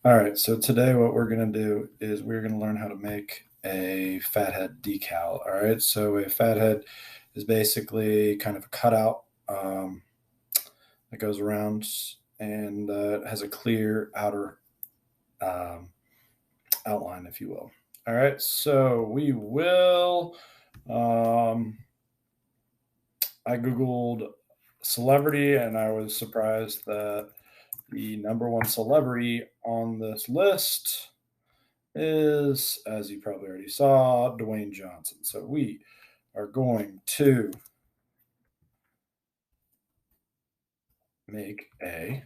All right, so today what we're going to do is we're going to learn how to make a Fathead decal. All right, so a Fathead is basically kind of a cutout that goes around and has a clear outer um, outline, if you will. All right, so we will. Um, I Googled celebrity and I was surprised that the number one celebrity on this list is, as you probably already saw, Dwayne Johnson. So we are going to make a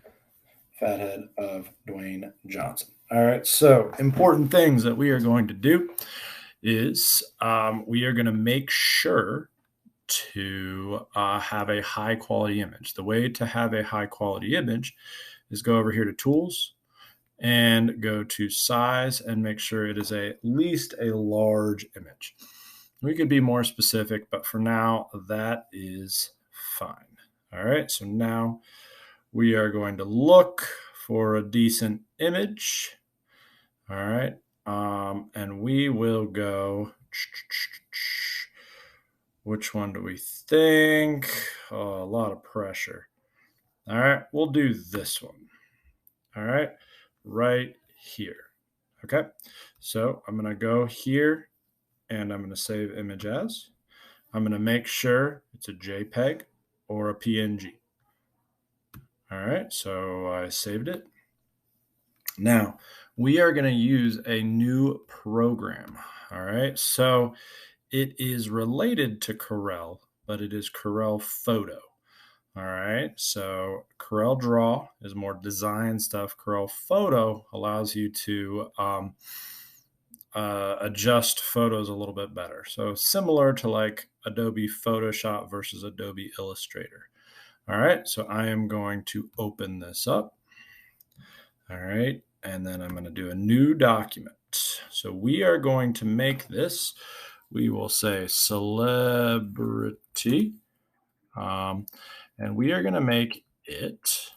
fathead of Dwayne Johnson. All right. So important things that we are going to do is we are going to make sure to have a high quality image. The way to have a high quality image is go over here to tools and go to size and make sure it is at least a large image. We could be more specific, but for now, that is fine. All right, so now we are going to look for a decent image. All right, and we will go. Which one do we think? Oh, a lot of pressure. All right, we'll do this one. All right here. Okay, so I'm going to go here and I'm going to save image as. I'm going to make sure it's a JPEG or a PNG. All right, so I saved it. Now, we are going to use a new program. All right, so it is related to Corel, but it is Corel Photo. All right, so Corel Draw is more design stuff. Corel Photo allows you to adjust photos a little bit better. So similar to like Adobe Photoshop versus Adobe Illustrator. All right, so I am going to open this up. All right, and then I'm going to do a new document. So we are going to make this, we will say celebrity, and we are going to make it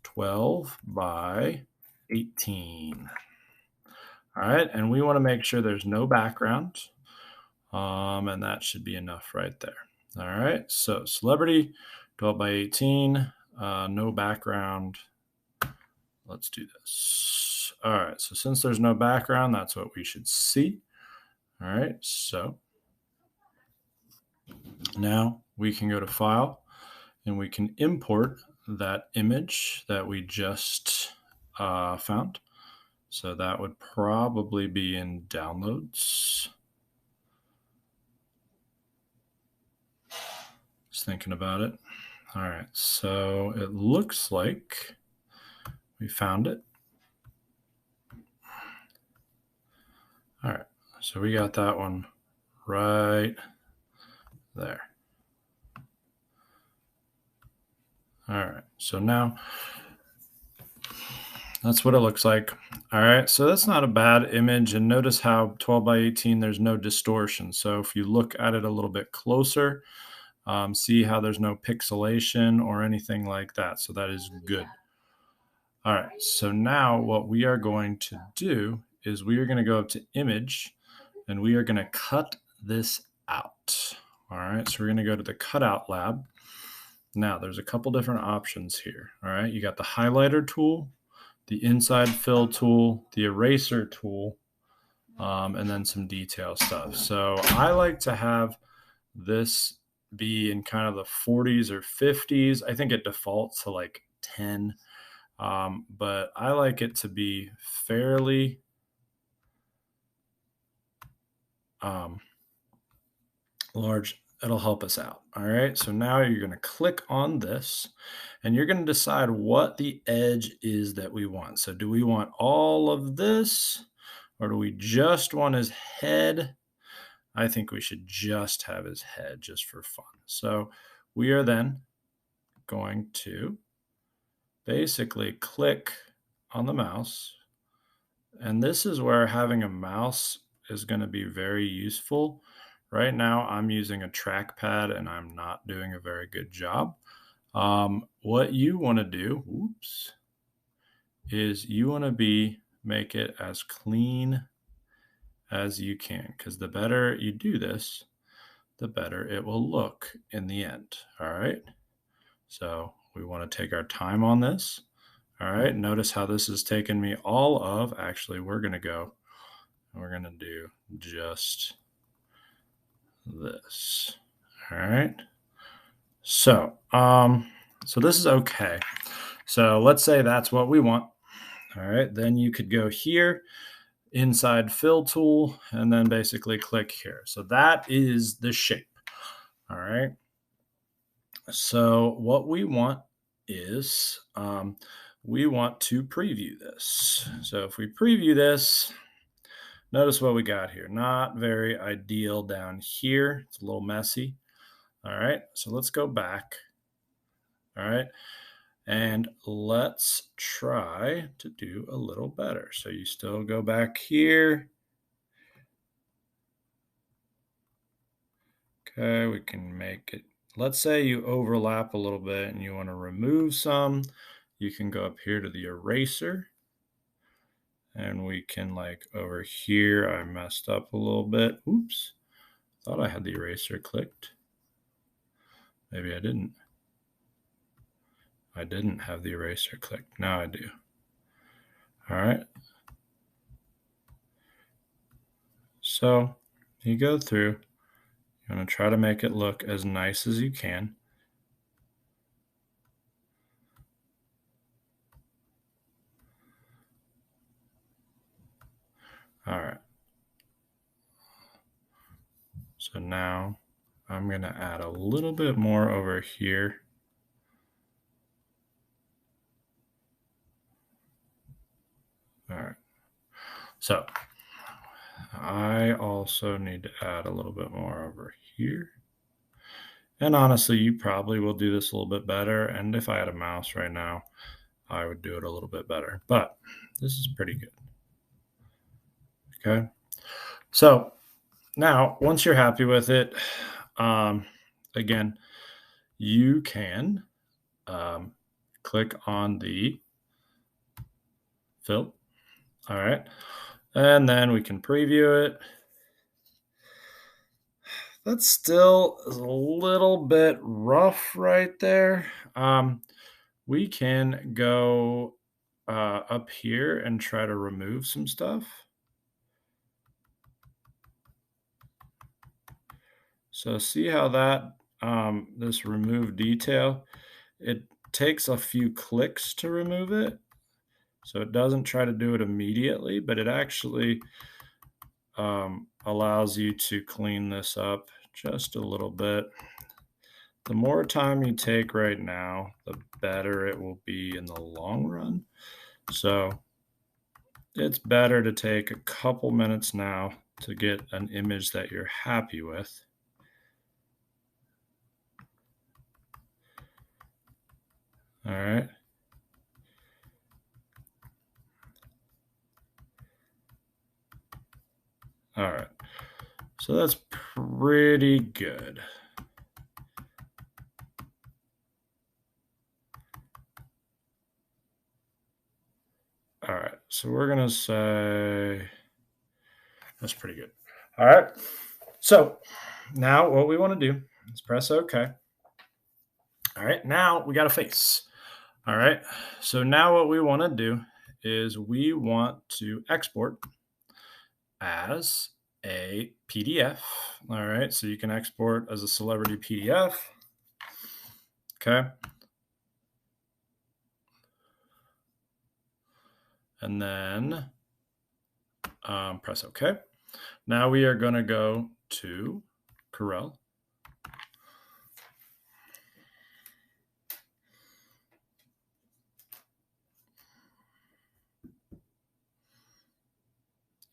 12 by 18. All right, and we want to make sure there's no background, and that should be enough right there. All right, so celebrity, 12 by 18, no background. Let's do this. All right, so since there's no background, that's what we should see. All right, so now we can go to File, and we can import that image that we just found. So that would probably be in Downloads. Just thinking about it. All right, so it looks like we found it. All right, so we got that one right there. All right, so now that's what it looks like. All right, so that's not a bad image. And notice how 12 by 18, there's no distortion. So if you look at it a little bit closer, see how there's no pixelation or anything like that. So that is good. All right, so now what we are going to do is we are going to go up to image and we are going to cut this out. All right, so we're going to go to the cutout lab. Now there's a couple different options here. All right, you got the highlighter tool, the inside fill tool, the eraser tool, and then some detail stuff. So I like to have this be in kind of the 40s or 50s. I think it defaults to like 10, but I like it to be fairly large. It'll help us out. All right, so now you're going to click on this and you're going to decide what the edge is that we want. So do we want all of this or do we just want his head? I think we should just have his head just for fun. So we are then going to basically click on the mouse. And this is where having a mouse is going to be very useful. Right now, I'm using a trackpad and I'm not doing a very good job. What you want to do, is you want to make it as clean as you can, because the better you do this, the better it will look in the end. All right. So we want to take our time on this. All right. Notice how this has taken me all of, actually, we're going to do just this. All right. So this is okay. So let's say that's what we want. All right. Then you could go here inside fill tool and then basically click here. So that is the shape. All right. So what we want is we want to preview this. So if we preview this, notice what we got here. Not very ideal down here. It's a little messy. All right. So let's go back. All right. And let's try to do a little better. So you still go back here. Okay, we can make it. Let's say you overlap a little bit and you want to remove some. You can go up here to the eraser. And we can, like, over here, I messed up a little bit. Oops. Thought I had the eraser clicked. Maybe I didn't. I didn't have the eraser clicked. Now I do. All right. So you go through. You want to try to make it look as nice as you can. All right. So now I'm going to add a little bit more over here. All right. So I also need to add a little bit more over here. And honestly, you probably will do this a little bit better. And if I had a mouse right now, I would do it a little bit better. But this is pretty good. Okay. So now, once you're happy with it, again, you can click on the fill. All right. And then we can preview it. That still is a little bit rough right there. We can go up here and try to remove some stuff. So see how that, this remove detail, it takes a few clicks to remove it. So it doesn't try to do it immediately, but it actually allows you to clean this up just a little bit. The more time you take right now, the better it will be in the long run. So it's better to take a couple minutes now to get an image that you're happy with. All right. All right. So that's pretty good. All right. So we're going to say that's pretty good. All right. So now what we want to do is press OK. All right. Now we got a face. All right. So now what we want to do is we want to export as a PDF. All right. So you can export as a celebrity PDF. Okay. And then press OK. Now we are going to go to Corel.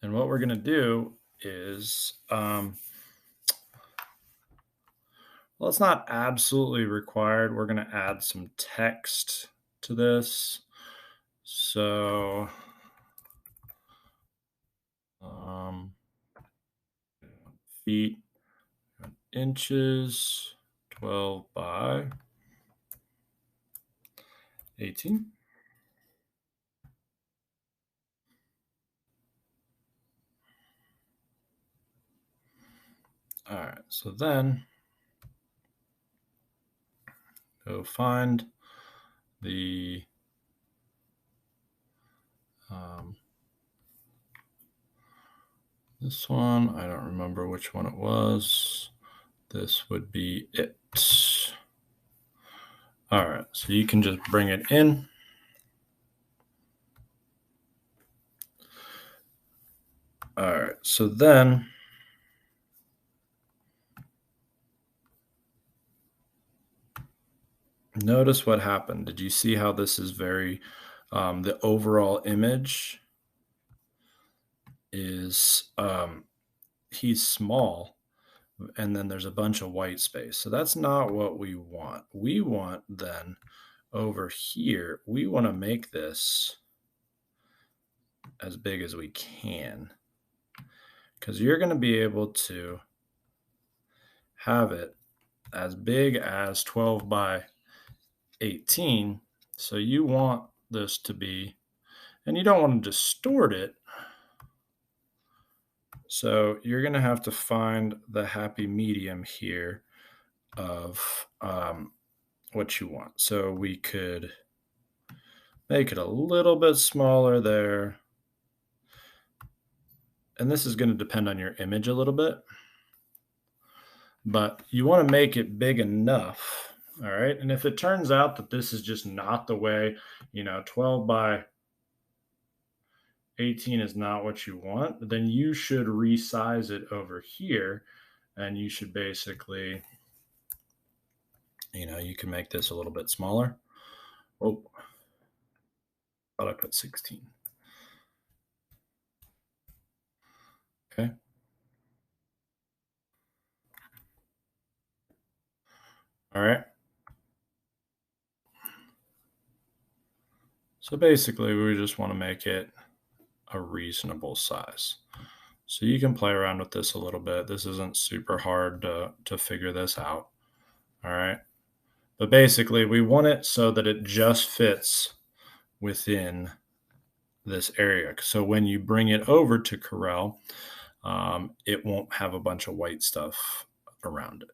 And what we're going to do is, well, it's not absolutely required. We're going to add some text to this. So, feet, inches, 12 by 18. So then go find the um, this one. I don't remember which one it was. This would be it. All right, so you can just bring it in. All right, so then notice what happened. Did you see how this is very, the overall image is, he's small, and then there's a bunch of white space. So that's not what we want. We want then over here, we want to make this as big as we can because you're going to be able to have it as big as 12 by 18. So you want this to be, and you don't want to distort it. So you're going to have to find the happy medium here of what you want. So we could make it a little bit smaller there. And this is going to depend on your image a little bit, but you want to make it big enough. All right. And if it turns out that this is just not the way, 12 by 18 is not what you want, then you should resize it over here. And you should basically, you can make this a little bit smaller. Oh, thought I put 16. Okay. All right. So basically, we just want to make it a reasonable size. So you can play around with this a little bit. This isn't super hard to figure this out. All right. But basically, we want it so that it just fits within this area. So when you bring it over to Corel, it won't have a bunch of white stuff around it.